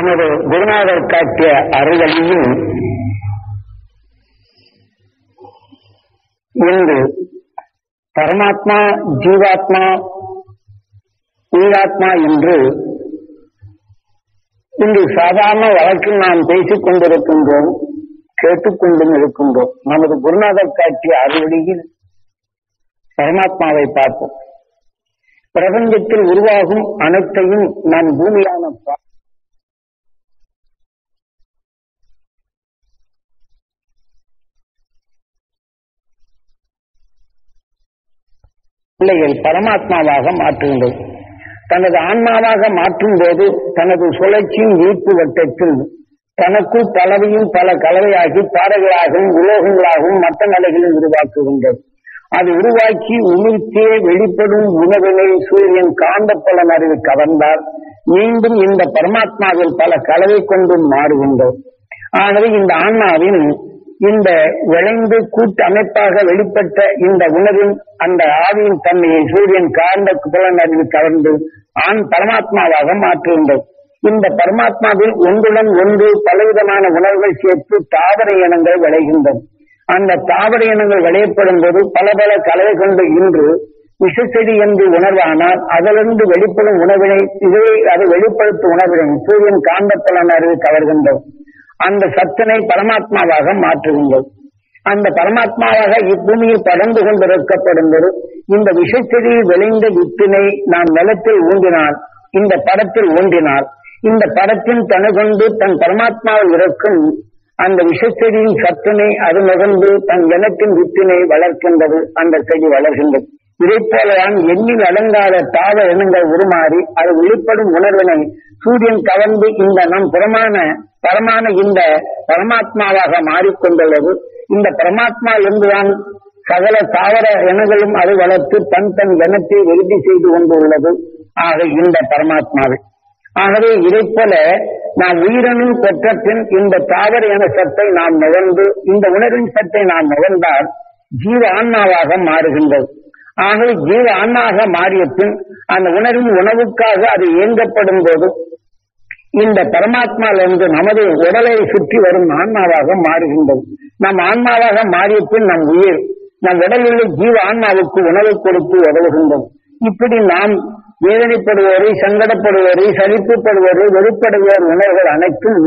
எனது குருநாதர் காட்டிய அருள்வழியில் இன்று பரமாத்மா, ஜீவாத்மா, உயிராத்மா என்று இன்று சாதாரண வழக்கில் நாம் பேசிக் கொண்டிருக்கின்றோம், கேட்டுக்கொண்டும் இருக்கின்றோம். நமது குருநாதர் காட்டிய அருள்வழியில் பரமாத்மாவை பார்ப்போம். பிரபஞ்சத்தில் உருவாகும் அனைத்தையும் நாம் பூமியான பிள்ளைகள் பரமாத்மாவாக மாற்றுகின்றது. தனது ஆன்மாவாக மாற்றும் போது தனது சுழற்சியின் ஈர்ப்பு வட்டத்தில் தனக்குள் பலவையும் பல கலவையாகி பாறைகளாகவும் உலோகங்களாகவும் மற்ற நிலைகளில் உருவாக்குகின்றது. அது உருவாக்கி உமிழ்த்தே வெளிப்படும் உணவினை சூரியன் காந்த பலன் அறிவு கவர்ந்தால் மீண்டும் இந்த பரமாத்மாவில் பல கலவை கொண்டு மாறுகின்றது. ஆகவே இந்த ஆன்மாவின் இந்த விளைந்து கூட்டு அமைப்பாக வெளிப்பட்ட இந்த உணவின் அந்த ஆவியின் தன்மையை சூரியன் காந்த புலன் அறிவு கவர்ந்து பரமாத்மாவாக மாற்றுகின்றது. இந்த பரமாத்மாவில் ஒன்றுடன் ஒன்று பலவிதமான உணர்வுகள் சேர்த்து தாவர இனங்கள் விளைகின்றது. அந்த தாவர இனங்கள் விளையப்படும் போது பல பல கலவை கொண்டு இன்று விஷச்செடி என்று உணர்வானால் அதிலிருந்து வெளிப்படும் உணவினை அதை வெளிப்படுத்தும் உணவினை சூரியன் காந்த பலன் அறிவு கவர்கின்றது. அந்த சத்தினை பரமாத்மாவாக மாற்றுகின்றது. அந்த பரமாத்மாவாக இப்பூமியில் படர்ந்து கொண்டிருக்கப்படும் போது இந்த விஷச்செடியில் விளைந்த வித்தினை நாம் நிலத்தில் ஊன்றினால், இந்த படத்தில் ஊன்றினால், இந்த படத்தின் தன கொண்டு தன் பரமாத்மாவில் இருக்கும் அந்த விஷச்செடியின் சத்தினை அது நுகர்ந்து தன் இனத்தின் வித்தினை வளர்க்கின்றது. அந்த செடி வளர்கின்றது. இதை போலதான் எண்ணில் அடங்காத தாவ இனங்கள் உருமாறி அது வெளிப்படும் உணர்வினை சூரியன் கவர்ந்து இந்த நம் பரமான இந்த பரமாத்மாவாக மாறிக்கொண்டுள்ளது. இந்த பரமாத்மா என்றுதான் சகல தாவர இனங்களும் அதை வளர்த்து தன் இனத்தை விருத்தி செய்து கொண்டுள்ளது. ஆக இந்த பரமாத்மாவை ஆகவே இதை போல நாம் உயிரணு பெற்ற பின் இந்த தாவர இன சத்தை நாம் நுகர்ந்து இந்த உணர்வின் சத்தை நாம் நுகர்ந்தால் ஜீவ ஆன்மாவாக மாறுகின்றது. ஆகவே ஜீவ ஆன்மாவாக மாறிய பின் அந்த உணர்வின் உணவுக்காக அது இயங்கப்படும் போது இந்த பரமாத்மா என்று நமது உடலை சுற்றி வரும் ஆன்மாவாக மாறுகின்றது. நம் ஆன்மாவாக மாறிய பின் நம் உயிர் நம் உடலில் ஜீவ ஆன்மாவுக்கு உணவு கொடுத்து உதவுகின்றது. இப்படி நாம் வேதனைப்படுவோரை, சங்கடப்படுவோரை, சலிப்புப்படுவோரை, வெறுப்படுவோர் உணர்வுகள் அனைத்தும்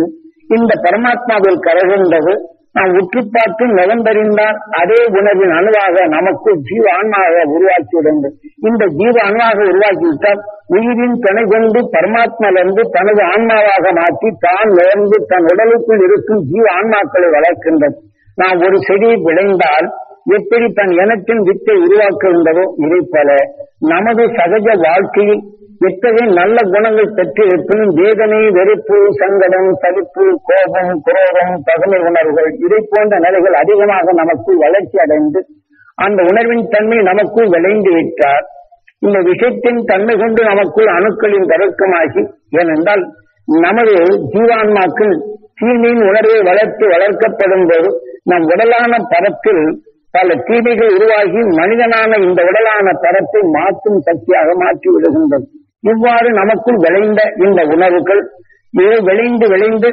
இந்த பரமாத்மாவில் கரைகின்றது. நாம் உற்று பார்த்து நிலந்தறிந்தால் அதே உணர்வின் அணுவாக நமக்கு ஜீவ ஆன்மாவாக உருவாக்கிவிடுங்கள். இந்த ஜீவ ஆன்மாவாக உருவாக்கிவிட்டால் உயிரின் துணை கொண்டு பரமாத்மாவிலிருந்து தனது ஆன்மாவாக மாற்றி தான் நேர்ந்து தன் உடலுக்குள் இருக்கும் ஜீவ ஆன்மாக்களை வளர்க்கின்றது. நாம் ஒரு செடி விளைந்தால் எப்படி தன் இனத்தின் வித்தை உருவாக்குகின்றதோ இதை போல நமது சகஜ வாழ்க்கையில் எத்தகைய நல்ல குணங்கள் பெற்று இருப்பினும் வேதனை, வெறுப்பு, சங்கடம், சலிப்பு, கோபம், குரோதம், பகமை உணர்வுகள் இதை போன்ற நிலைகள் அதிகமாக நமக்குள் வளர்ச்சி அடைந்து அந்த உணர்வின் தன்மை நமக்குள் விளைந்து விட்டார். இந்த விஷயத்தின் தன்மை கொண்டு நமக்குள் அணுக்களின் தருக்கமாகி, ஏனென்றால் நமது ஜீவான்மாக்கள் தீமையின் உணர்வை வளர்க்கப்படும் போது நம் உடலான பரத்தில் பல தீமைகள் உருவாகி மனிதனான இந்த உடலான தரத்தை மாற்றும் சக்தியாக மாற்றி விடுகின்றது. இவ்வாறு நமக்குள் விளைந்த இந்த உணர்வுகள் விளைந்து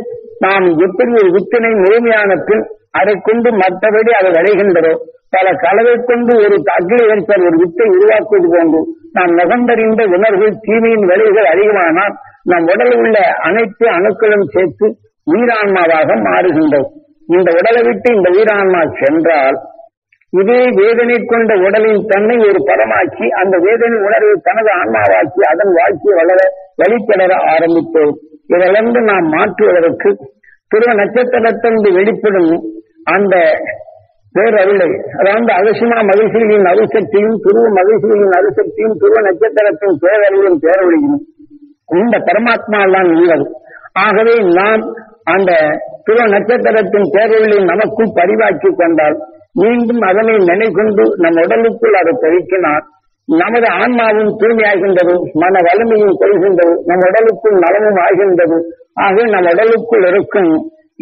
நாம் எப்படி ஒரு வித்தினை முழுமையான பின் அதை கொண்டு மற்றபடி அதை விளைகின்றதோ பல கலவை கொண்டு ஒரு அக்னிகரிப்பர் ஒரு வித்தை உருவாக்குவது போன்று நாம் நுகர்ந்தறிந்த உணர்வுகள் தீமையின் விளைவுகள் அதிகமானால் நம் உடலில் உள்ள அனைத்து அணுக்களும் சேர்த்து உயிரான்மாவாக மாறுகின்றது. இந்த உடலை விட்டு இந்த உயிரான்மா சென்றால் இதே வேதனை கொண்ட உடலின் தன்னை ஒரு பதமாக்கி அந்த வேதனை உணர்வை தனது ஆன்மாவாக்கி அதன் வாழ்க்கையை வழிபடர ஆரம்பித்தோம். இதிலிருந்து நாம் மாற்றுவதற்கு துருவ நட்சத்திரத்திலிருந்து வெளிப்படும் அந்த பேரருளை, அதாவது அகசிமா மகிழ்ச்சியின் அரிசக்தியும் துருவ மகிழ்ச்சியின் அரிசக்தியும் துருவ நட்சத்திரத்தின் பேரருளும் பேரொழியும் இந்த பரமாத்மாதான் உள்ளது. ஆகவே நாம் அந்த துருவ நட்சத்திரத்தின் பேரொழியை நமக்குள் பதிவாக்கி கொண்டால் மீண்டும் அதனை நினைக்கொண்டு நம் உடலுக்குள் அதை பெருக்கினார் நமது ஆன்மாவும் தூய்மையாகின்றது, மன வலிமையும் கொள்கின்றது, நம் உடலுக்குள் நலமும் ஆகின்றது. ஆக நம் உடலுக்குள் இருக்கும்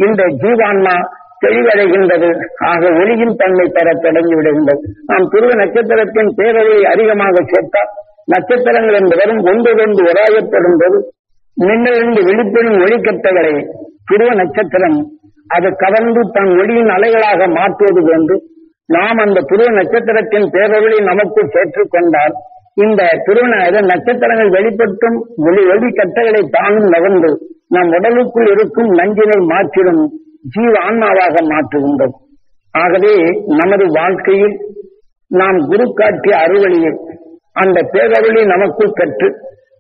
இந்த ஜீவான்மா தெளிவடைகின்றது. ஆக ஒளியின் தன்மை பெற தொடங்கி விடுகின்றது. நாம் துருவ நட்சத்திரத்தின் பேரொழியை அதிகமாக சேர்த்தால் நட்சத்திரங்கள் என்பவரும் ஒன்றொன்று உராயப்படும் போது மின்னலிருந்து வெளிப்படும் ஒளிக்கட்டைகளை துருவ நட்சத்திரம் அது கவர்ந்து தன் ஒளியின் அலைகளாக மாற்றுவது போன்று நாம் அந்த துருவ நட்சத்திரத்தின் பேரொளி நமக்குள் சேர்த்துக் கொண்டால் இந்த துருவ நட்சத்திரங்கள் வெளிப்பட்டும் ஒளிக்கட்டைகளை தானும் நகர்ந்து நம் உடலுக்குள் இருக்கும் நஞ்சினை மாற்றிடும் ஜீவ ஆன்மாவாக மாற்றுகின்றோம். ஆகவே நமது வாழ்க்கையில் நாம் குரு காட்டிய அருள்வழியை அந்த பேரொளி நமக்குள் கற்று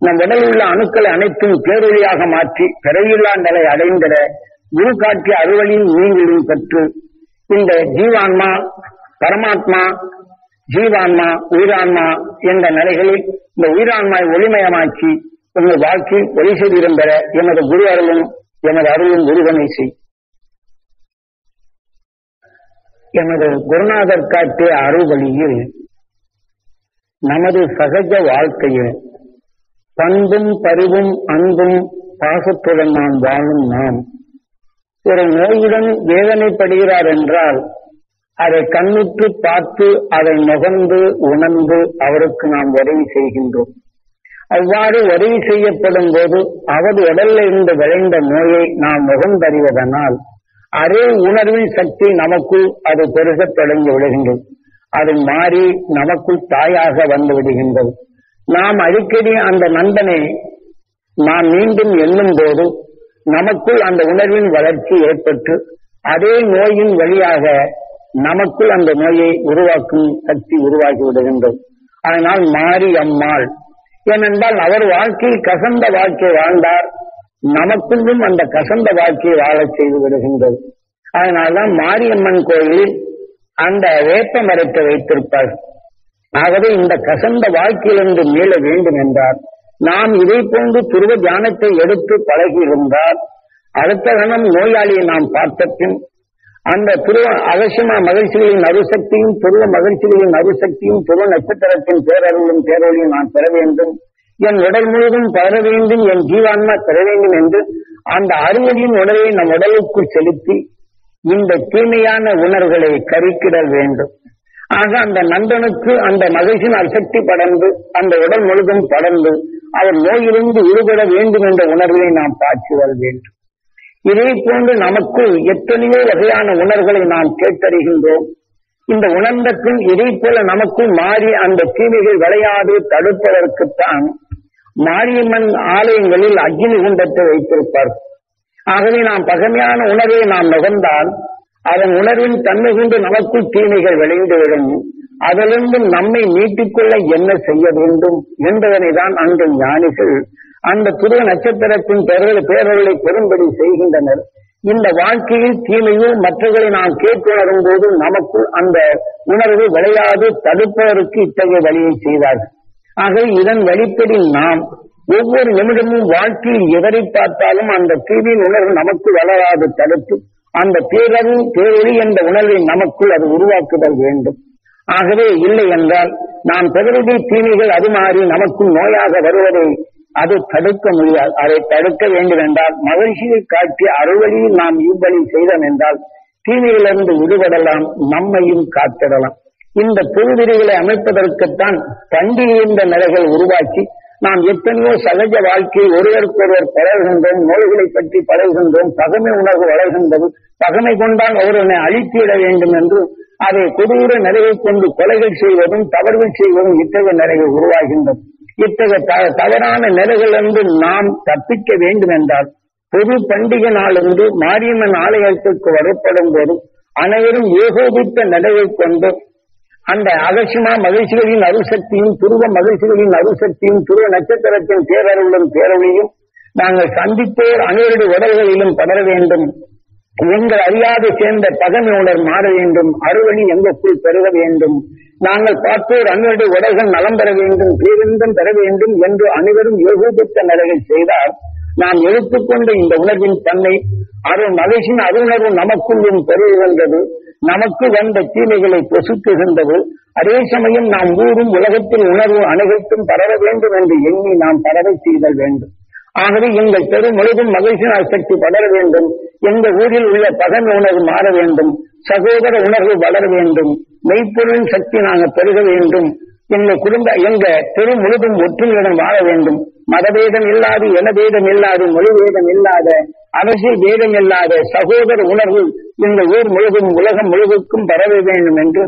நம் உடலில் உள்ள அணுக்களை அனைத்தும் பேரொளியாக மாற்றி பிறவில்லா நிலை அடைந்திட குரு காட்டிய அருள்வழியின் நீங்களும் கற்று இந்த ஜீவான்மா பரமாத்மா ஜீவான்மா உயிரான்மா என்ற நிலைகளில் இந்த உயிரான்மாவை ஒளிமயமாக்கி உங்கள் வாழ்க்கை ஒளி செய்திடம் பெற எமது குரு அருளும் எமது அருளும் குருவனை செய். எமது குருநாதர் காட்டிய அருள்வழியில் நமது சகஜ வாழ்க்கையில் பண்பும் பரிவும் அன்பும் பாசத்துடன் நாம் வாழும் நாம் ஒரு நோயுடன் வேதனைப்படுகிறார் என்றால் அதை கண்ணுற்று பார்த்து அதை நுகர்ந்து உணர்ந்து அவருக்கு நாம் உதவி செய்கின்றோம். அவ்வாறு உதவி செய்யப்படும் போது அவர் உடலில் இருந்து விளைந்த நோயை நாம் நுகர்ந்தறிவதனால் அதே உணர்வின் சக்தி நமக்குள் அது பெருகத் தொடங்கி விடுகின்றது. அது மாறி நமக்குள் தாயாக வந்து விடுகின்றது. நாம் அடிக்கடி அந்த நண்பனை நாம் மீண்டும் எண்ணும் போது நமக்குள் அந்த உணர்வின் வளர்ச்சி ஏற்பட்டு அதே நோயின் வழியாக நமக்குள் அந்த நோயை உருவாக்கும் சக்தி உருவாக்கி விடுகின்றது. அதனால் மாறி அம்மாள் ஏனென்றால் அவர் வாழ்க்கையில் கசந்த வாழ்க்கை வாழ்ந்தார், நமக்குள்ளும் அந்த கசந்த வாழ்க்கையை வாழச் செய்து விடுகின்றது. அதனால்தான் மாரியம்மன் கோயிலில் அந்த வேப்ப மரத்தை வைத்திருப்பார். ஆகவே இந்த கசந்த வாழ்க்கையிலிருந்து மீள வேண்டும் என்றார் நாம் இதை போன்று துருவ தியானத்தை எடுத்து பழகி இருந்தால் அடுத்த கணம் நோயாளியை நாம் பார்த்த பின் அந்த துருவ அவசியமா மகிழ்ச்சிகளின் அருசக்தியும் துருவ மகிழ்ச்சிகளின் அருசக்தியும் துருவ நட்சத்திரத்தின் பேரருளும் பேரொழியும் நான் பெற வேண்டும், என் உடல் முழுவதும் பெற வேண்டும், என் ஜீவான்மா பெற வேண்டும் என்று அந்த அறுவடையின் உணர்வை நம் உடலுக்குள் செலுத்தி இந்த தூய்மையான உணர்வுகளை கருக்கிடல் வேண்டும். ஆக அந்த நண்பனுக்கு அந்த மகிழ்ச்சியின் அசக்தி படர்ந்து அந்த உடல் முழுதும் படர்ந்து அவர் நோயிலிருந்து விடுபட வேண்டும் என்ற உணர்வை நாம் பாய்ச்சுதல் வேண்டும். இதே போன்று நமக்குள் எத்தனையோ வகையான உணர்வுகளை நாம் கேட்டறிகின்றோம். இந்த உணர்ந்த பின் இதே போல நமக்குள் மாறி அந்த தீமைகள் விளையாது தடுப்பதற்குத்தான் மாரியம்மன் ஆலயங்களில் அக்னி குண்டத்தை வைத்திருப்பார். ஆகவே நாம் பகமையான உணர்வை நாம் நுகர்ந்தால் அதன் உணர்வின் தன்மை கொண்டு நமக்குள் தீமைகள் விளைந்துவிடும். அதிலிருந்து நம்மை மீட்டுக்கொள்ள என்ன செய்ய வேண்டும் என்பதனை தான் அந்த ஞானிகள் அந்த துருவ நட்சத்திரத்தின் பேரர்களை பெரும்படி செய்கின்றனர். இந்த வாழ்க்கையில் தீமையோ மற்றவர்களை நாம் கேட்டுணரும் போது நமக்குள் அந்த உணர்வு விளையாது தடுப்பதற்கு இத்தகைய வழியை செய்தார்கள். ஆக இதன் வழிப்படி நாம் ஒவ்வொரு நிமிடமும் வாழ்க்கையில் எவரை பார்த்தாலும் அந்த தீமையின் உணர்வு நமக்கு வளராது தடுத்து அந்த பேரொளி என்ற உணர்வை நமக்குள் அது உருவாக்குதல் வேண்டும். ஆகவே இல்லை என்றால் நாம் பெருடைய தீமைகள் அது மாறி நமக்குள் நோயாக வருவதை அது தடுக்க முடியாது. அதை தடுக்க வேண்டும் என்றால் மகிழ்ச்சியை காட்டிய அறுவழியில் நாம் இவ்வழி செய்தோம் என்றால் தீமையிலிருந்து விடுபடலாம், நம்மையும் காத்திடலாம். இந்த புதுவிரிகளை அமைப்பதற்குத்தான் பண்டிகை என்ற நிலைகள் உருவாக்கி நாம் எத்தனையோ சகஜ வாழ்க்கையை ஒருவருக்கொருவர் பழகுகின்றோம், நோய்களை பற்றி பழகுகின்றோம், பகமை உணர்வு வளர்கின்றது. பகமை கொண்டால் ஒருவனை அழித்துவிட வேண்டும் என்று அதை கொடூர நிலையை கொண்டு கொலைகள் செய்வதும் தவறுகள் செய்வதும் இத்தகைய நிலைகள் உருவாகின்றது. இத்தகைய தவறான நிலைகளிலிருந்து நாம் தப்பிக்க வேண்டும் என்றால் பொது பண்டிகை நாளிலிருந்து மாரியம்மன் ஆலயத்திற்கு வரப்படும் போது அனைவரும் ஏகோபித்த நிலையை கொண்டு அந்த அவசியமா மகிழ்ச்சிகளின் அருசக்தியும் துருவ மகிழ்ச்சிகளின் அருசக்தியும் துருவ நட்சத்திரத்தின் பேரருளும் பேரொழியும் நாங்கள் சந்தித்தோர் அனைவருடைய உடல்களிலும் படர வேண்டும். எங்கள் அறியாது சேர்ந்த பகமை உணர் மாற வேண்டும், அறுவழி எங்களுக்குள் பெருக வேண்டும். நாங்கள் பார்த்தோர் அனைவருடைய உடல்கள் நலம் பெற வேண்டும், பேரின்பம் பெற வேண்டும் என்று அனைவரும் ஏகோபித்த நிலைகள் செய்தால் நாம் எடுத்துக்கொண்ட இந்த உணர்வின் தன்மை அருள் மகிழ்ச்சியின் அருணர்வு நமக்குள்ளும் பெருகுகின்றது. நமக்கு வந்த தீமைகளை பொசுக்குகின்றது. அதே சமயம் நாம் ஊரும் உலகத்தில் உணர்வு அனைவருக்கும் பரவ வேண்டும் என்று எண்ணி நாம் பரவ செய்தல் வேண்டும். ஆகவே எங்கள் பெரும் முழுதும் மகிழ்ச்சியின் சக்தி படர வேண்டும். எங்கள் ஊரில் உள்ள பகமை உணர்வு மாற வேண்டும், சகோதர உணர்வு வளர வேண்டும், மெய்ப்பொருளின் சக்தி நாங்கள் பெருக வேண்டும். எங்க தெரு முழுதும் ஒற்றுமையுடன் வாழ வேண்டும். மதபேதம் இல்லாது, இனபேதம் இல்லாது, மொழிபேதம் இல்லாத, அரசியல் பேதம் இல்லாத சகோதர உணர்வு இந்த ஊர் முழுதும் உலகம் முழுவதுக்கும் பரவ வேண்டும் என்று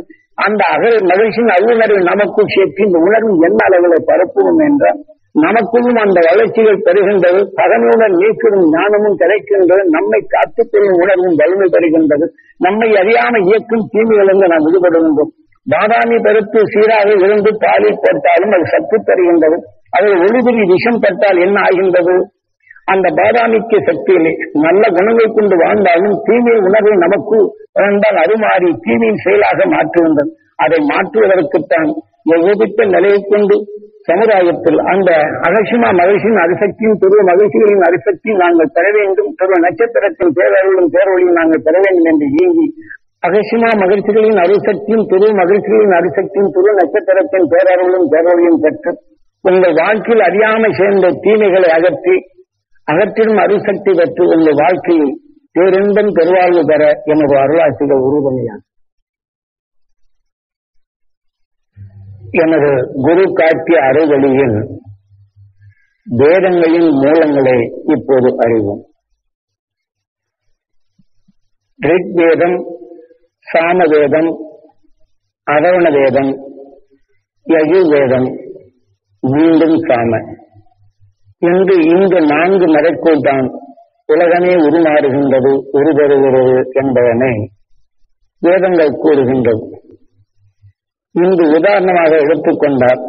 அந்த மகிழ்ச்சியின் அவ்வுணர்வு நமக்குள் சேர்த்து இந்த உணர்வு என்ன அளவில் பரப்புவோம் என்றால் நமக்குள்ளும் அந்த வளர்ச்சிகள் பெறுகின்றது. பகனுடன் நீக்கும் ஞானமும் கிடைக்கின்றது. நம்மை காத்துக்கொள்ளும் உணர்வும் வலிமை பெறுகின்றது. நம்மை அறியாமல் இயக்கும் தீமைகளிலிருந்து நாம் விடுபடுகின்றோம். பாதாமி பெருத்து சீராக இருந்து பாலில் போட்டாலும் அது சத்து தருகின்றது. அதில் ஒளிபுரி விஷம் பட்டால் என்ன ஆகின்றது? அந்த பாதாமிக்கு சக்தியிலே நல்ல குணங்கள் கொண்டு வாழ்ந்தாலும் தீமை உணர்வை நமக்கு வந்தால் அது மாறி தீமையின் செயலாக மாற்றுகின்றது. அதை மாற்றுவதற்குத்தான் எவ்வித நிலையை கொண்டு சமுதாயத்தில் அந்த அகசிமா மகிழ்ச்சியின் அரிசக்தியும் துருவ மகிழ்ச்சிகளின் அரிசக்தியும் நாங்கள் பெற வேண்டும். துருவ நட்சத்திரத்தின் பேரருளும் பேரொழியும் நாங்கள் பெற வேண்டும் என்று இயங்கி அகசிமா மகிழ்ச்சிகளின் அரிசக்தியும் துருவ மகிழ்ச்சிகளின் அரிசக்தியும் துருவ நட்சத்திரத்தின் பேரருளும் பேரொழியும் பெற்று உங்கள் வாழ்க்கையில் அறியாமல் சேர்ந்த தீமைகளை அகற்றிடும் அரிசக்தி பெற்று உங்கள் வாழ்க்கையில் பேரின்பம் பெருவாழ்வு பெற எனது அருளாட்சிகள் உறுதுணையான எனது குரு காட்டிய அருள்வழியின் வேதங்களின் மூலங்களை இப்போது அறிவோம். ரிக்வேதம், சாமவேதம், அதர்வண வேதம், யஜுர்வேதம், மீண்டும் சாம என்று இந்த 4 மறைக்குள் தான் உலகமே உருமாறுகின்றது, உருபெறுகிறது என்பதனை வேதங்கள் கூறுகின்றது. இன்று உதாரணமாக எடுத்துக்கொண்டால்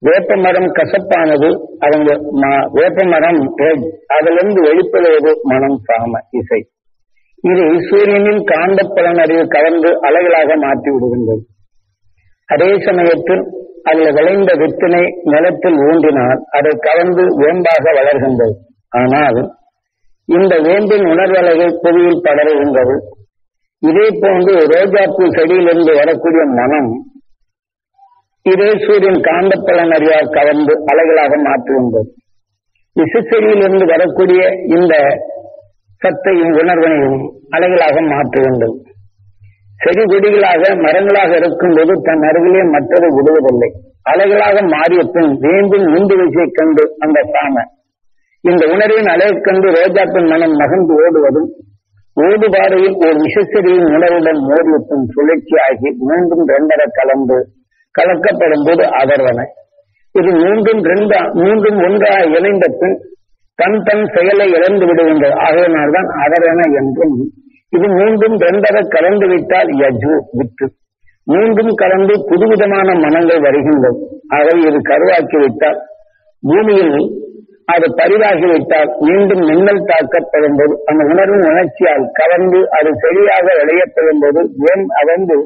வேப்ப மரம் கசப்பானது, அவங்க வேப்ப மரம் அதிலிருந்து வெளிப்படுவது மனம் சாம இசை. இது சூரியனின் காந்த பலன் அறிவு கலந்து அலைகளாக மாற்றி விடுகின்றது. அதே சமயத்தில் அதில் விளைந்த வித்தினை நிலத்தில் ஊன்றினால் அதை கலந்து வேம்பாக வளர்கின்றது. ஆனால் இந்த வேம்பின் உணர்வலைகள் புவியில் படருகின்றது. இதே போன்று ரோஜாப்பூ செடியிலிருந்து வரக்கூடிய மனம் இதே சூரியன் காந்த பலன் அறிவால் கலந்து அலைகளாக மாற்றுகின்றது. விசுச்செடியிலிருந்து வரக்கூடிய இந்த சத்தையும் உணர்வனையும் அலைகளாக மாற்றுகின்றது. செடி கொடிகளாக மரங்களாக இருக்கும்போது தன் அருகிலே மற்றதை விடுவதில்லை. அலைகளாக மாறிய பின் வேம்பின் உந்து விசை கண்டு அந்த சாம இந்த உணர்வின் அலையை கண்டு ரோஜாப்பின் மனம் நகர்ந்து ஓடுவதும் ஓடுபாதையில் ஒரு விஷச்செடியின் உணர்வுடன் மோதிய பின் சுழற்சியாகி மீண்டும் 2 கலந்து கலக்கப்படும் போது அதர்வன. இது மீண்டும் ஒன்றாக இணைந்த பின் தன் செயலை இழந்து விடுகின்றது. ஆகையினால்தான் அதர்வன என்றும். இது மீண்டும் 2 கலந்து விட்டால் யஜு விட்டு மீண்டும் கலந்து புதுவிதமான மனங்கள் வருகின்றது. ஆகவே இது கருவாக்கி விட்டால் பூமியில் அது பரிவாகிவிட்டால் மீண்டும் மின்னல் தாக்கப்படும் போது அந்த உணர்வின் உணர்ச்சியால் கலந்து அது சரியாக விளையப்படும் போது அவந்து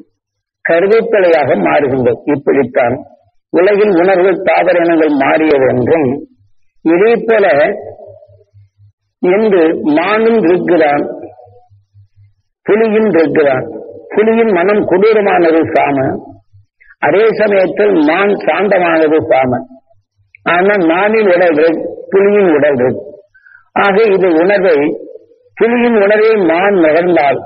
கருவேப்பிலையாக மாறுகின்றது. இப்படித்தான் உலகின் உணர்வு தாவர இனங்கள் மாறியது என்றும் இதே போல என்று மானும் இருக்கிறான், புலியும் இருக்கிறான். புலியின் மனம் கொடூரமானது சாம, அதே சமயத்தில் மான் சாந்தமானது சாம. ஆனால் மானின் உடல் புலியின் உடல். ஆக இது உணர்வை புலியின் உணர்வை மான் நகர்ந்தால்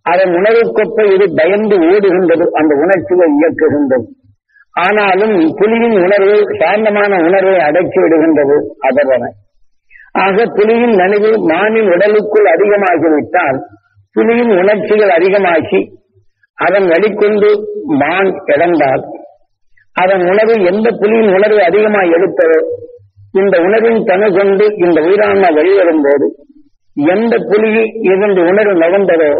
அதன் உணர்வுக்கொப்ப இது பயந்து ஓடுகின்றது, அந்த உணர்ச்சியை இயக்குகின்றது. ஆனாலும் புலியின் உணர்வு சாந்தமான உணர்வை அடக்கி விடுகின்றது அதர்வன. ஆக புலியின் நனவு மானின் உடலுக்குள் அதிகமாகிவிட்டால் புலியின் உணர்ச்சிகள் அதிகமாகி அதன் வெளிக்கொண்டு மான் இழந்தால் அதன் உணர்வு எந்த புலியின் உணர்வு அதிகமாக எடுத்ததோ இந்த உணர்வின் தன கொண்டு இந்த உயிரான்மா வெளிவரும் போது எந்த புலி இதன் உணர்வு நகர்ந்ததோ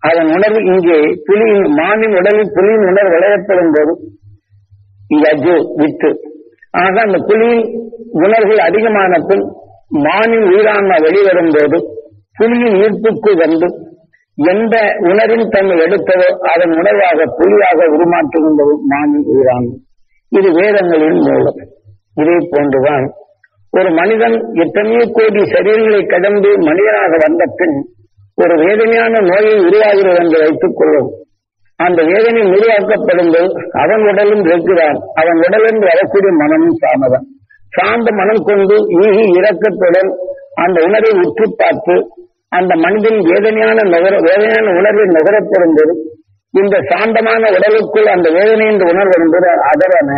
அதன் உணர்வு இங்கே புலியின் மானின் உடலில் புலியின் உணர்வு விளையப்படும் போது யஜு விட்டு. ஆக அந்த புலியின் உணர்வுகள் அதிகமான பின் மானின் உயிரான்மா வெளிவரும் போது புலியின் ஈர்ப்புக்கு வந்து எந்த உணர்வின் தன்மை எடுத்ததோ அதன் உணர்வாக புலியாக உருமாற்றுகின்றது மானின் உயிரான்மா. இது வேதங்களின் மூலம். இதே போன்றுதான் ஒரு மனிதன் எத்தனையோ கோடி சரீரங்களை கடந்து மனிதனாக வந்த பின் ஒரு வேதனையான நோயை உருவாகிறது என்று வைத்துக் கொள்ளும். அந்த வேதனை உருவாக்கப்படும் போது அவன் உடலும் இருக்கிறான். அவன் உடலில் வரக்கூடிய மனமும் சாமதான். சார்ந்த மனம் கொண்டு ஈகி இரக்கத்துடன் அந்த உணர்வை உற்று பார்த்து அந்த மனிதன் வேதனையான உணர்வை நுகரப்படும் போது இந்த சாந்தமான உடலுக்குள் அந்த வேதனை என்ற உணர்வு வரும்போது அதரன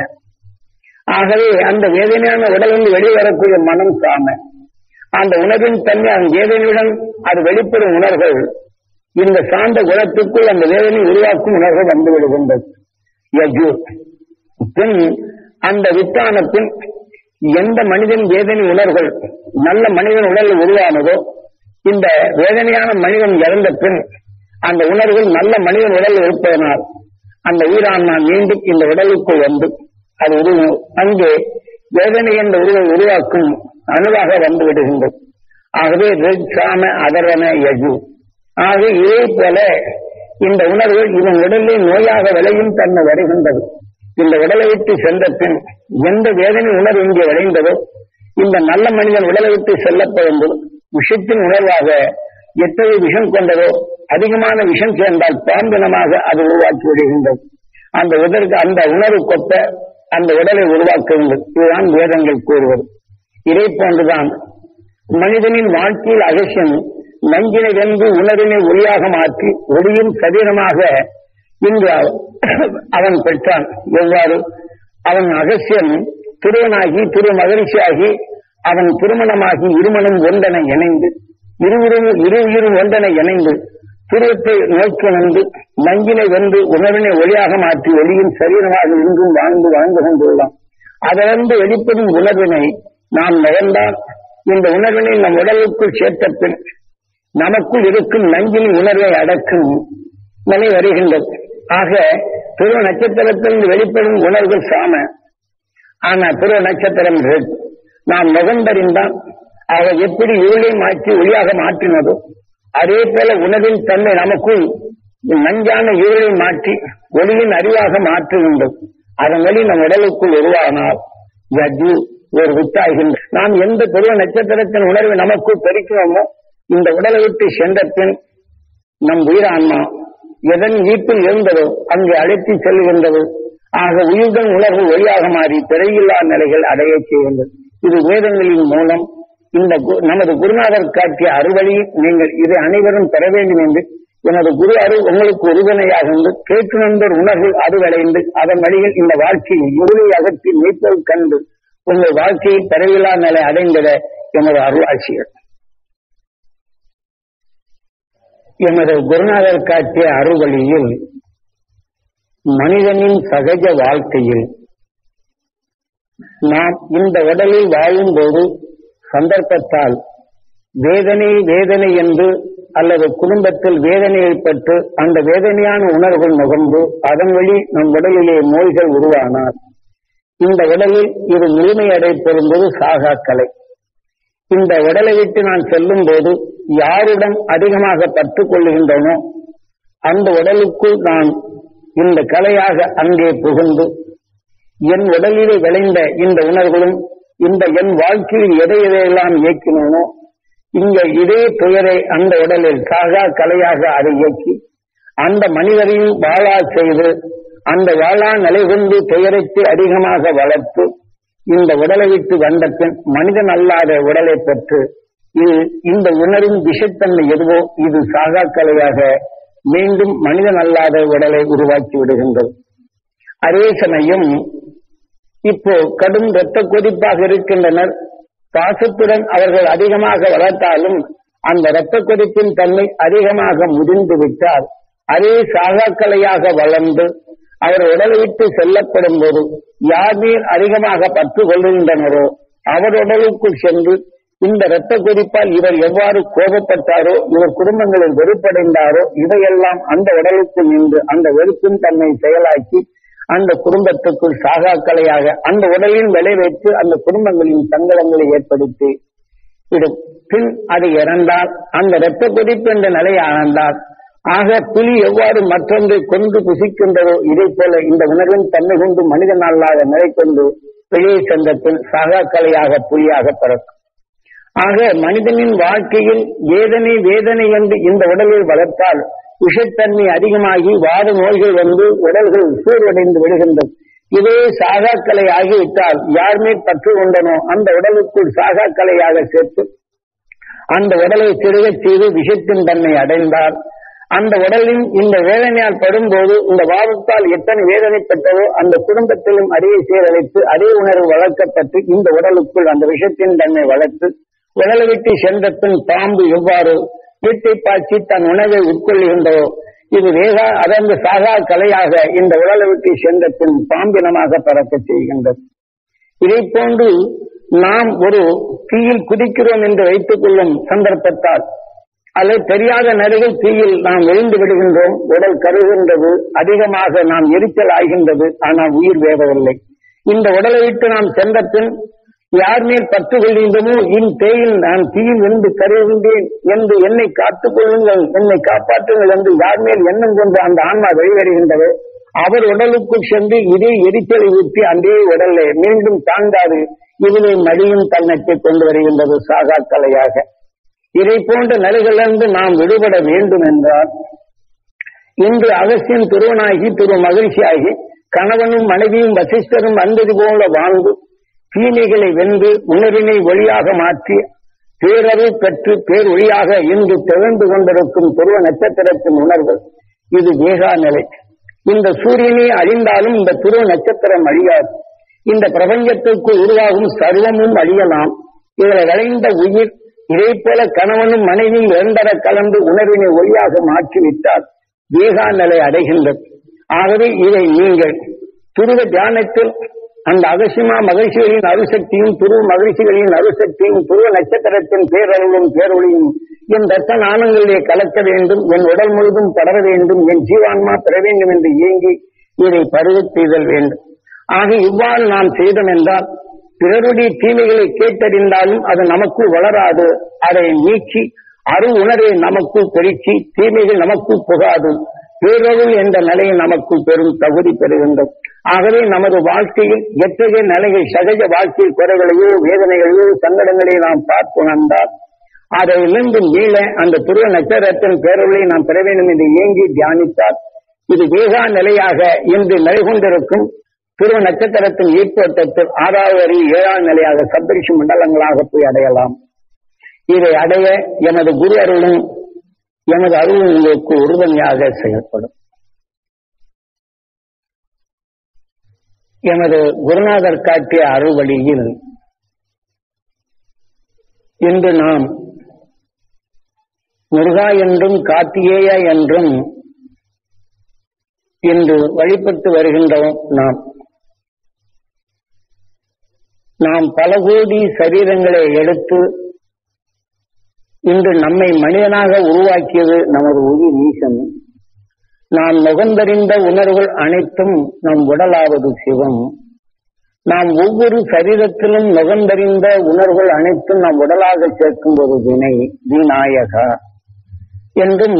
ஆகவே அந்த வேதனையான உடலில் வெளிவரக்கூடிய மனம் சாம. அந்த உணர்வின் தன்மை அந்த வேதனையுடன் அது வெளிப்படும் உணர்வுகள் இந்த சாந்த குணத்துக்குள் அந்த வேதனை உருவாக்கும் உணர்வு வந்து விடுகின்றது. யஜு பின் அந்த வித்தான பின் எந்த மனிதன் வேதனை உணர்வுகள் நல்ல மனிதன் உடலில் உருவானதோ இந்த வேதனையான மனிதன் இறந்த பின் அந்த உணர்வுகள் நல்ல மனிதன் உடலில் இருப்பதனால் அந்த உயிரான்மா மீண்டும் இந்த உடலுக்குள் வந்து அது அங்கே வேதனை என்ற உருவை உருவாக்கும் அணுவாக வந்து விடுகின்றது. ஆகவே சாம அதர்வன யஜு. ஆக இதே போல இந்த உணர்வு இவன் உடலில் நோயாக விளையும் தன்மை வருகின்றது. இந்த உடலை விட்டு சென்ற பின் எந்த வேதனை உணர்வு இங்கே விளைந்ததோ இந்த நல்ல மனிதன் உடலை விட்டு செல்லப்படும் விஷத்தின் உணர்வாக எத்தனை விஷம் கொண்டதோ அதிகமான விஷம் சேர்ந்தால் பாம்பினமாக அது உருவாக்கி விடுகின்றது. அந்த உணர்வு கொப்ப அந்த உடலை உருவாக்குகின்றது. இதுதான் வேதங்கள் கூறுவது. இதே போன்றுதான் மனிதனின் வாழ்க்கையில் அகசியம் நஞ்சினை வென்று உணர்வினை ஒளியாக மாற்றி ஒளியும் சரீரமாக இன்று அவன் பெற்றான். எவ்வாறு அவன் அகசியம் திருவனாகி திருமகிழ்ச்சியாகி அவன் திருமணமாகி இருமணம் ஒன்றனை இணைந்து இரு உயிரும் ஒன்றனை இணைந்து துருவத்தை நோக்கி வந்து நஞ்சினை வென்று உணர்வினை ஒளியாக மாற்றி ஒளியும் சரீரமாக இன்றும் வாழ்ந்து கொண்டுள்ளான். அதிலிருந்து வெளிப்படும் உணர்வினை நாம் நகர்ந்தால் இந்த உணர்வினை நம் உடலுக்குள் சேர்த்த பின் நமக்குள் இருக்கும் நஞ்சின் உணர்வை அடக்கும் நிலை வருகின்றது. ஆக துருவ நட்சத்திரத்திலிருந்து வெளிப்படும் உணர்வுகள் சாம. ஆனா துருவ நட்சத்திரம் நாம் நுகர்ந்தறிந்தால் ஆக எப்படி இருளை மாற்றி ஒளியாக மாற்றினதோ அதே போல உணர்வின் தன்மை நமக்குள் நஞ்சான இருளை மாற்றி ஒளியின் அறிவாக மாற்றுகின்றது. அதன் வழி நம் உடலுக்குள் உருவானால் யஜு ஒரு வித்தாகின்ற நாம் எந்த துருவ நட்சத்திரத்தின் உணர்வை நமக்குள் பெருக்கிறோமோ இந்த உடலை விட்டு சென்ற பின் நம் உயிரான்மா எதன் வீட்டில் இருந்ததோ அங்கு அழைத்து செல்கின்றது. ஆக உயிர்தன் உணர்வு ஒளியாக மாறி பிறையில்லா நிலைகள் அடைய செய்கின்றது. இது வேதங்களின் மூலம் இந்த நமது குருநாதர் காட்டிய அறுவழி நீங்கள் இதை அனைவரும் பெற வேண்டும் என்று எனது குரு அருள் உங்களுக்கு உறுதுணையாக இருந்து கேட்டு நண்பர் உணர்வு அறுவடைந்து அதன் வழியில் இந்த வாழ்க்கையை இருளை அகற்றி மீட்பல் கண்டு உங்கள் வாழ்க்கையை பிறவில்லா நிலை அடைந்திட எனது அருள் ஆட்சியர். எமது குருநாதர் காட்டிய அறுவழியில் மனிதனின் சகஜ வாழ்க்கையில் நாம் இந்த உடலில் வாழும் போது சந்தர்ப்பத்தால் வேதனை என்று அல்லது குடும்பத்தில் வேதனை ஏற்பட்டு அந்த வேதனையான உணர்வுகள் நுகர்ந்து அதன் வழி நம் உடலிலே நோய்கள் உருவானால் இந்த உடலில் இது முழுமையடைப்பெறும்போது சாகாக்கலை. இந்த உடலை விட்டு நான் செல்லும் போது யாருடன் அதிகமாக பற்றுக் கொள்ளுகின்றனோ அந்த உடலுக்குள் நான் இந்த கலையாக அங்கே புகுந்து என் உடலிலே விளைந்த இந்த உணர்வுகளும் இந்த என் வாழ்க்கையில் எதையெல்லாம் இயக்கினோனோ இங்க இதே துயரை அந்த உடலில் சாகா கலையாக அதை இயக்கி அந்த மனிதரையும் வாழா செய்து அந்த வாழா நிலை கொண்டு துயரத்தை அதிகமாக வளர்த்து இந்த உடலை விட்டு வந்த பின் மனிதன் அல்லாத உடலை பெற்று இந்த உணர்வின் விஷத்தன்மை எதுவோ இது சாகா கலையாக மீண்டும் மனிதன் அல்லாத உடலை உருவாக்கி விடுகின்றது. அதே சமயம் இப்போ கடும் இரத்த கொதிப்பாக இருக்கின்றனர். பாசத்துடன் அவர்கள் அதிகமாக வளர்த்தாலும் அந்த இரத்த கொதிப்பின் தன்மை அதிகமாக முதிர்ந்து விட்டால் அதே சாகாக்கலையாக வளர்ந்து அவர் உடலை விட்டு செல்லப்படும் போது யார் மீது அதிகமாக பற்று கொள்கின்றனரோ அவர் உடலுக்குள் சென்று இந்த இரத்த கொதிப்பால் இவர் எவ்வாறு கோபப்பட்டாரோ இவர் குடும்பங்களில் வெறுப்படைந்தாரோ இதையெல்லாம் அந்த உடலுக்குள் நின்று அந்த வெறுப்பின் தன்மை செயலாக்கி அந்த குடும்பத்துக்குள் சாகாக்கலையாக அந்த உடலின் விளைவித்து அந்த குடும்பங்களின் சங்கடங்களை ஏற்படுத்தி பின் அது இறந்தால் அந்த இரத்த கொதிப்பு என்ற நிலை ஆனந்தால் ஆக புலி எவ்வாறு மற்றொன்றை கொண்டு புசிக்கின்றதோ இதை போல இந்த உணர்வின் தன்மை கொண்டு மனிதன் அல்லாத நிலை கொண்டு வெளியே சென்ற பின் சாகாக்கலையாக புலியாக பிறக்கும். ஆக மனிதனின் வாழ்க்கையில் வேதனை என்று இந்த உடலில் வளர்த்தால் விஷத்தன்மை அதிகமாகி வாத நோய்கள் வந்து உடல்கள் சூழ்வடைந்து விடுகின்றது. இதே சாகாக்கலை ஆகிவிட்டால் யாருமே பற்று கொண்டனோ அந்த உடலுக்குள் சாகாக்கலையாக சேர்த்து அந்த உடலை சிறுகச் செய்து விஷத்தின் தன்மை அடைந்தால் அந்த உடலின் இந்த வேதனையால் படும்போது இந்த வாதத்தால் எத்தனை வேதனைப்பட்டதோ அந்த குடும்பத்திலும் அதே சீரழித்து அதே உணர்வு வளர்க்கப்பட்டு இந்த உடலுக்குள் அந்த விஷத்தின் தன்மை வளர்த்து உடலை விட்டு சென்ற பின் பாம்பு எவ்வாறு வீட்டை பாய்ச்சி தன் உணவை உட்கொள்கின்றதோ இது வேகா அதற்கு சாகா கலையாக இந்த உடலை விட்டு சென்ற பின் பாம்பினமாக பறக்க செய்கின்றது. இதை போன்று நாம் ஒரு தீயில் குதிக்கிறோம் என்று வைத்துக் கொள்ளும் சந்தர்ப்பத்தால் அல்லது தெரியாத நடிகள் தீயில் நாம் விழுந்து விடுகின்றோம், உடல் கருகின்றது, அதிகமாக நாம் எரிச்சல் ஆகின்றது, ஆனால் உயிர் வேறவில்லை. இந்த உடலை விட்டு நாம் சென்ற பின் யார் மேல் பற்று கொள்கின்றமோ இன் தேயில் நான் தீயில் விழுந்து கருகின்றேன் என்று என்னை காத்துக் கொள்ளுங்கள், என்னை காப்பாற்றுங்கள் என்று யார் மேல் எண்ணம் கொண்டு அந்த ஆன்மா வெளிவருகின்றதோ அவர் உடலுக்குள் சென்று இதே எரிச்சலை ஊற்றி அதே உடலை மீண்டும் தாங்காது இதிலே மடியும் தன்னத்தை கொண்டு வருகின்றது சாகா கலையாக. இதை போன்ற நிலைகளிலிருந்து நாம் விடுபட வேண்டும் என்றால் இன்று அகஸ்தியன் திருவனாகி திரு மகிழ்ச்சியாகி கணவனும் மனைவியும் வசிஷ்டரும் வந்தது போல வாழ்ந்து தீமைகளை வென்று உணர்வினை ஒளியாக மாற்றி பேரறிவு பெற்று பேர் ஒளியாக இன்று திகழ்ந்து கொண்டிருக்கும் துருவ நட்சத்திரத்தின் உணர்வு இது வேகா நிலை. இந்த சூரியனை அழிந்தாலும் இந்த துருவ நட்சத்திரம் அழியாது. இந்த பிரபஞ்சத்திற்கு உருவாகும் சர்வமும் அழியலாம். இதில் விளைந்த உயிர் இதே போல கணவனும் மனைவியும் இரண்டர கலந்து உணர்வினை ஒளியாக மாற்றிவிட்டால் வேகா நிலை அடைகின்றது. ஆகவே இதை நீங்கள் துருவ தியானத்தில் அந்த அகசியமா மகிழ்ச்சிகளின் அருசக்தியும் துருவ மகிழ்ச்சிகளின் அருசக்தியும் துருவ நட்சத்திரத்தின் பேரருளும் பேரொழியும் என் ரத்த நாணங்களிலே கலக்க வேண்டும், என் உடல் முழுதும் படர வேண்டும், என் ஜீவான்மா பெற வேண்டும் என்று இயங்கி இதை பருவச் செய்தல் வேண்டும். ஆக இவ்வாறு நாம் செய்தோம் என்றால் பிறருடைய தீமைகளை கேட்டறிந்தாலும் அது நமக்குள் வளராது. அதை நீக்கி அரு உணர்வை நமக்குள் பெருக்கி தீமைகள் நமக்குள் புகாது. பேரருள் என்ற நிலையை நமக்குள் பெரும் தகுதி பெறுகின்றது. ஆகவே நமது வாழ்க்கையில் எத்தகைய நிலைகள் சகஜ வாழ்க்கையில் குறைகளையோ வேதனைகளையோ சங்கடங்களை நாம் பார்த்து உணர்ந்தால் அதிலிருந்து மீள அந்த துருவ நட்சத்திரத்தின் பேரருளை நாம் பெற வேண்டும் என்று இயங்கி தியானித்தால் இது வேகா நிலையாக இன்று நிலை கொண்டிருக்கும் துருவ நட்சத்திரத்தின் ஈர்ப்பத்தில் 6வது அறிவு 7வது நிலையாக சப்தரிஷி மண்டலங்களாக போய் அடையலாம். இதை அடைய எமது குரு அருளும் எமது அருளும் உங்களுக்கு உறுதுணையாக செயல்படும். எமது குருநாதர் காட்டிய அருள் வழியில் இன்று நாம் முருகா என்றும் கார்த்திகேயா என்றும் இன்று வழிபட்டு வருகின்றோம். நாம் பல கோடி சரீரங்களை எடுத்து இன்று நம்மை மனிதனாக உருவாக்கியது நமது உயிர் ஈசன். நாம் நுகர்ந்தறிந்த உணர்வுகள் அனைத்தும் நம் உடலாவது சிவம். நாம் ஒவ்வொரு சரீரத்திலும் நுகர்ந்தறிந்த உணர்வுகள் அனைத்தும் நம் உடலாக சேர்க்கும் ஒரு வினை விநாயகா என்றும்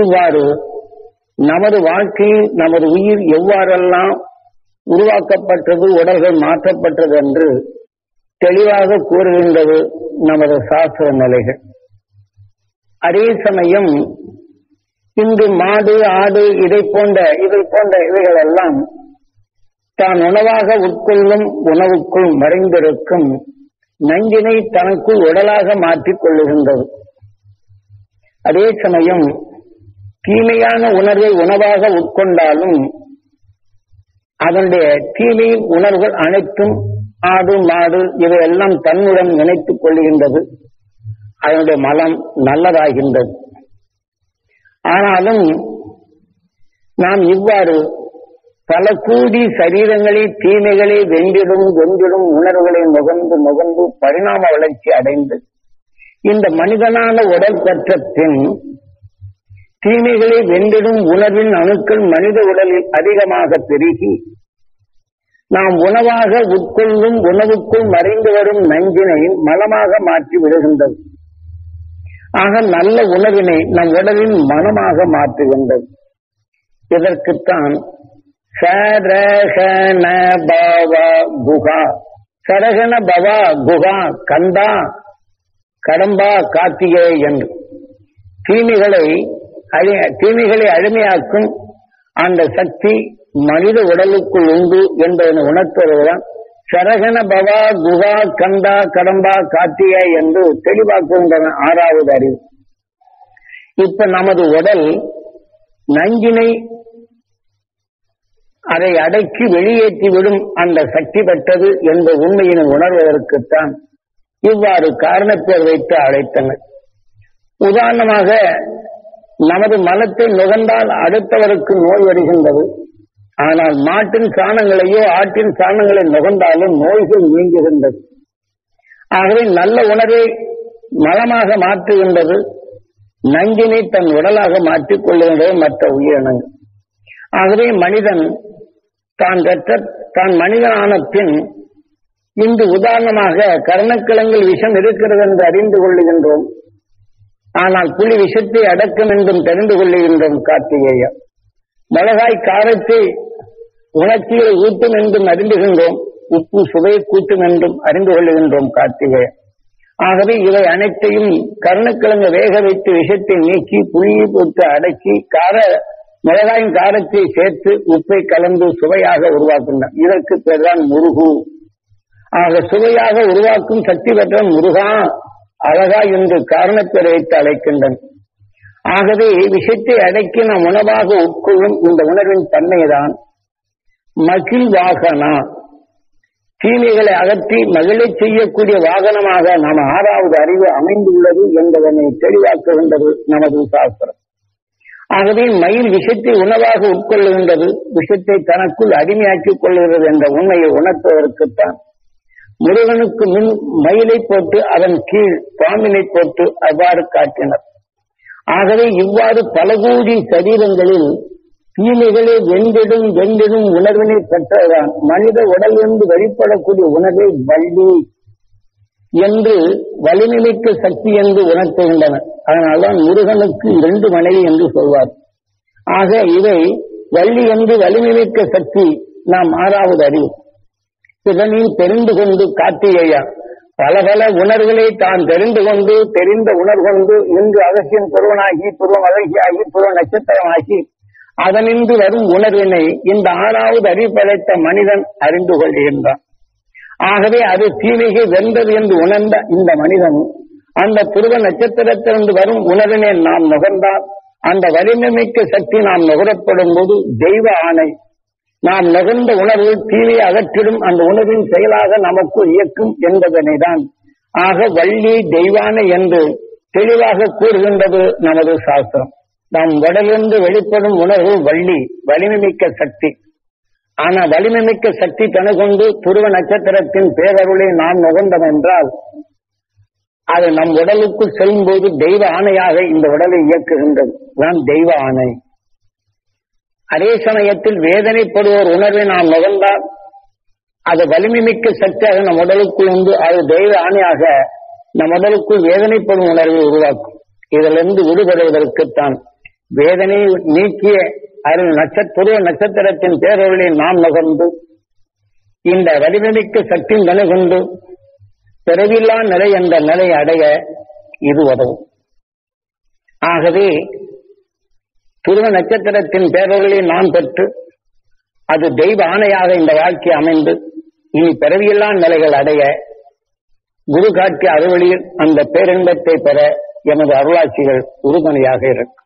இவ்வாறு நமது வாழ்க்கையில் நமது உயிர் எவ்வாறெல்லாம் உருவாக்கப்பட்டது, உடல்கள் மாற்றப்பட்டது என்று தெளிவாக கூறுகின்றது நமது சாஸ்திர நிலைகள். அதே சமயம் இன்று மாடு ஆடு இதை போன்ற இவைகள் எல்லாம் தான் உணவாக உட்கொள்ளும் உணவுக்குள் மறைந்திருக்கும் நஞ்சினை தனக்குள் உடலாக மாற்றிக் கொள்ளுகின்றது. அதே சமயம் தீமையான உணர்வை உணவாக உட்கொண்டாலும் அதனுடைய தீமை உணர்வுகள் அனைத்தும் ஆடு மாடு இவையெல்லாம் தன்னுடன் இணைத்துக் கொள்கின்றது. அதனுடைய மலம் நல்லதாகின்றது. ஆனாலும் நாம் இவ்வாறு பல கோடி சரீரங்களை தீமைகளை வென்றிடும் உணர்வுகளை நுகர்ந்து பரிணாம வளர்ச்சி அடைந்து இந்த மனிதனான உடல் பெற்ற பின் தீமைகளை வென்றிடும் உணர்வின் அணுக்கள் மனித உடலில் அதிகமாக பெருகி நாம் உணவாக உட்கொள்ளும் உணவுக்குள் மறைந்து வரும் நஞ்சினை மலமாக மாற்றி விடுகின்றது. ஆக நல்ல உணவினை நம் உடலின் மனமாக மாற்றுகின்றது. இதற்குத்தான் சரகண பவ குகா சரகண பவா குகா கந்தா கடம்பா கார்த்திகே என்று தீமைகளை அழிமையாக்கும் அந்த சக்தி மனித உடலுக்குள் உண்டு என்பதனை உணர்த்துவதுதான் சரகண பவா குகா கந்தா கடம்பா கார்த்திகே என்று தெளிவாக்குகின்றன 6வது அறிவு. இப்ப நமது உடல் நஞ்சினை அதை அடக்கி வெளியேற்றிவிடும் அந்த சக்தி பெற்றது என்ற உண்மையினை உணர்வதற்குத்தான் இவ்வாறு காரணப்பேர் வைத்து அழைத்தனர். உதாரணமாக நமது மலத்தை நுகர்ந்தால் அடுத்தவருக்கு நோய் வருகின்றது. ஆனால் மாட்டின் சாணங்களையோ ஆட்டின் சாணங்களை நுகர்ந்தாலும் நோய்கள் நீங்குகின்றது. ஆகவே நல்ல உணர்வை மலமாக மாற்றுகின்றது, நஞ்சினை தன் உடலாக மாற்றிக் கொள்ளுகின்றது மற்ற உயிரினங்கள். ஆகவே மனிதன் தான் மனிதனான பின் இன்று உதாரணமாக கர்ணக்கிழங்கில் விஷம் இருக்கிறது என்று அறிந்து கொள்ளுகின்றோம். ஆனால் புலி விஷத்தை அடக்கும் என்றும் தெரிந்து கொள்ளுகின்றோம். கார்த்திகேயா மிளகாய் காரத்தை உணர்ச்சிகளை ஊட்டும் என்றும் அறிந்துகின்றோம். உப்பு சுவையை கூட்டும் என்றும் அறிந்து கொள்ளுகின்றோம். கார்த்திகேயா ஆகவே இவை அனைத்தையும் கர்ணக்கிழங்கு வேக வைத்து விஷத்தை நீக்கி புளியை போட்டு அடக்கி மிளகாயின் காரத்தை சேர்த்து உப்பை கலந்து சுவையாக உருவாக்கின்றன. இதற்கு பேர்தான் முருகு. ஆக சுவையாக உருவாக்கும் சக்தி பெற்ற முருகா அழகா என்று காரணப்பேரை வைத்து அழைக்கின்றன. ஆகவே விஷத்தை அடக்கி நாம் உணவாக உட்கொள்ளும் இந்த உணர்வின் தன்மைதான் மகிழ் வாகனா, தீமைகளை அகற்றி மகிழை செய்யக்கூடிய வாகனமாக நாம் 6வது அறிவு அமைந்துள்ளது என்பதனை தெளிவாக்குகின்றது நமது சாஸ்திரம். ஆகவே மயில் விஷத்தை உணவாக உட்கொள்ளுகின்றது, விஷத்தை தனக்குள் அடிமையாக்கிக் கொள்கிறது என்ற உண்மையை உணர்த்துவதற்குத்தான் முருகனுக்கு முன் மயிலை போட்டு அதன் கீழ் பாம்பினை போட்டு அவ்வாறு காட்டினர். ஆகவே இவ்வாறு பல கோடி சரீரங்களில் தீமைகளை வென்றிடும் உணர்வினை பெற்றதான் மனித உடலிலிருந்து வெளிப்படக்கூடிய உணர்வை வள்ளி என்று வலிமைமிக்க சக்தி என்று உணர்த்துகின்றனர். அதனால்தான் முருகனுக்கு 2 மனைவி என்று சொல்வார். ஆக இவை வள்ளி என்று வலிமைமிக்க சக்தி நாம் 6வது அறிவு. இதனில் தெரிந்து கொண்டு கார்த்திகேயா பல உணர்வுகளை தான் தெரிந்து கொண்டு தெரிந்த உணர்கொண்டு இன்று அகசியம் புருவனாகி புருவம் அழகியாகி புருவ நட்சத்திரமாகி அதனின்று வரும் உணர்வினை இந்த 6வது அறிவு படைத்த மனிதன் அறிந்து கொள்கின்றான். ஆகவே அது தீமையை வென்றது என்று உணர்ந்த இந்த மனிதன் அந்த புருவ நட்சத்திரத்திலிருந்து வரும் உணர்வினை நாம் நுகர்ந்தால் அந்த வலிமைமிக்க சக்தி நாம் நுகரப்படும் போது தெய்வ ஆணை நாம் நுகர்ந்த உணர்வு தீமையை அகற்றிடும் அந்த உணர்வின் செயலாக நமக்கு இயக்கும் என்பதனை தான் ஆக வள்ளி தெய்வானை என்று தெளிவாக கூறுகின்றது நமது சாஸ்திரம். நம் உடலிருந்து வெளிப்படும் உணர்வு வள்ளி வலிமைமிக்க சக்தி. ஆனா வலிமைமிக்க சக்தி தனக்கொண்டு துருவ நட்சத்திரத்தின் பேரருளை நாம் நுகர்ந்தோம் என்றால் அது நம் உடலுக்குள் செல்லும் போது தெய்வ ஆணையாக இந்த உடலை இயக்குகின்றது. தான் தெய்வ ஆணை. அதே சமயத்தில் வேதனைப்படுவோர் உணர்வை நாம் நுகர்ந்தால் அது வலிமைமிக்க சக்தியாக நம் உடலுக்குள் வந்து அது தெய்வ ஆணையாக நம் உடலுக்குள் வேதனைப்படும் உணர்வை உருவாக்கும். இதிலிருந்து விடுபடுவதற்குத்தான் வேதனை நீக்கிய துருவ நட்சத்திரத்தின் பேரொருளை நாம் நுகர்ந்து இந்த வலிமைமிக்க சக்தியின் நிலை கொண்டு பிறவில்லா நிலை என்ற நிலை அடைய இது உதவும். ஆகவே துருவ நட்சத்திரத்தின் பேரொருளை நாம் பெற்று அது தெய்வ ஆணையாக இந்த வாழ்க்கை அமைந்து இனி பிறவியில்லா நிலைகள் அடைய குரு காட்டிய அறுவழியில் அந்த பேரின்பத்தை பெற எமது அருளாட்சிகள் உறுதுணையாக இருக்கும்.